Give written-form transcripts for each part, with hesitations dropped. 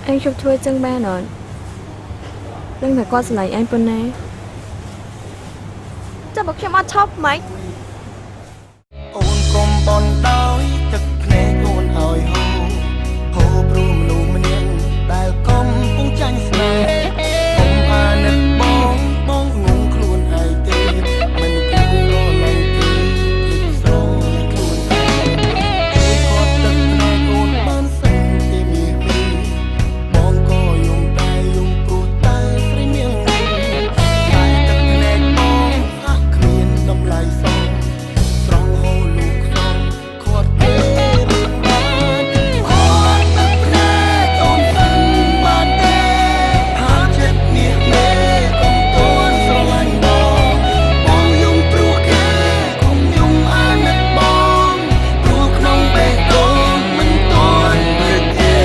anh chụp thôi chân ba rồi đừng phải qua lại anh bên này chắc bác cho mắt chóp máy អូនកុំបនដោយទឹកភ្នែកអូនហើយហូរព្រោះមនុស្សម្នាក់ដែលកំពុងចាញ់ស្នេហ៍កុំអាណិតបងងងខ្លួនឯងទេមិនគិតរលែងទេគិតស្រងខ្លួនឯងជួយគាត់ទឹកភ្នែកអូនបានសិនទេមាសបងក៏យំតែយំព្រោះតែស្រីនាងតែទឹកភ្នែកបងហាក់គ្មានតម្លៃសោះ ស្រងហូរលោកខ្សងខាត់គេរឿងបានខាត់ទឹកភ្នែកអូនសិនបានទេហាក់ចិត្តមាសមេកុំតួនស្រឡាញ់បងយំព្រោះគេកុំយំអាណិតបងព្រោះក្នុងបេះដូងមិនតន់ព្រឹកទេ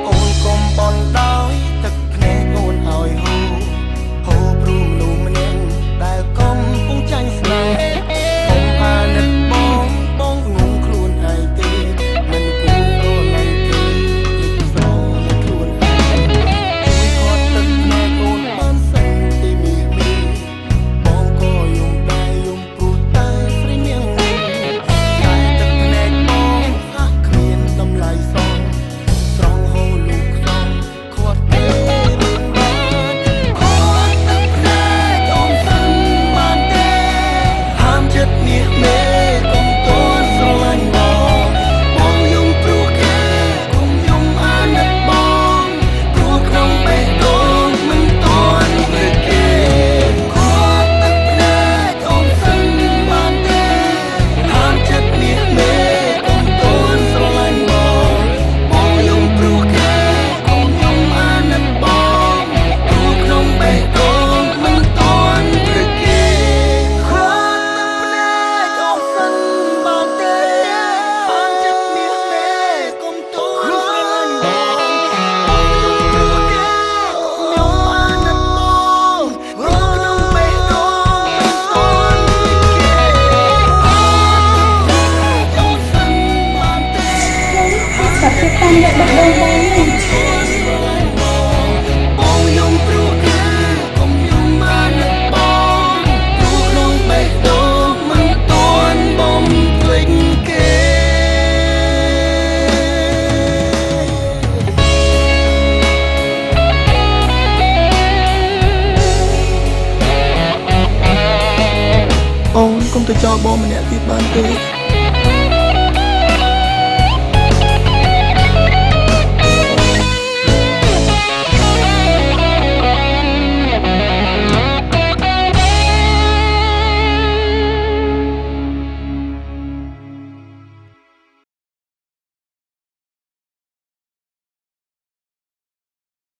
អូនកុំបនដោយទឹកភ្នែកអូនហើយហូរព្រោះមនុស្សម្នាក់ដែលកំពុងចាញ់ស្នេហ៍កុំអាណិតបងងងខ្លួនឯងទេមិនគួររលែងទេគិតស្រងខ្លួនឯងជួយគាត់ទឹកភ្នែកអូនបានសិនទេមាសបងក៏យំដែរយំព្រោះតែស្រីនាងតែទឹកភ្នែកបងហាក់គ្មានតម្លៃសោះ ស្រងហូរលោកខ្សងខាត់គេរឿងបានខាត់ទឹកភ្នែកអូនសិនបានទេហាមចិត្តមាសមេកុំតន់ស្រឡាញ់បងយំព្រោះគេកុំយំអាណិតបងព្រោះក្នុងបេះដូងមិនតន់ព្រឹកគេខាត់ទឹកភ្នែកអូនសិនបានទេហាមចិត្តមាសមេកុំតន់ស្រឡាញ់បងយំព្រោះគេកុំយំអាណិតបងព្រោះក្នុងបេះដូងមិនតន់ព្រឹកគេខាត់ទឹកភ្នែកអូនសិនបានទេហាមចិត្តមាសមេកុំតន់ស្រឡាញ់បងយំព្រោះគេកុំយំអាណិតបងព្រោះក្នុងបេះដូងមិនតន់ព្រឹកគេខាត់ទឹកភ្នែកអូនសិនបានទេ Sắp xếp tam nhận được đâu đây បងយំព្រោះគេកុំយំអាណិតបងព្រោះក្នុងបេះដូងមិនតន់បំភ្លេចគេអូនកុំទៅចោលបងម្នាក់ទៀតបានទេ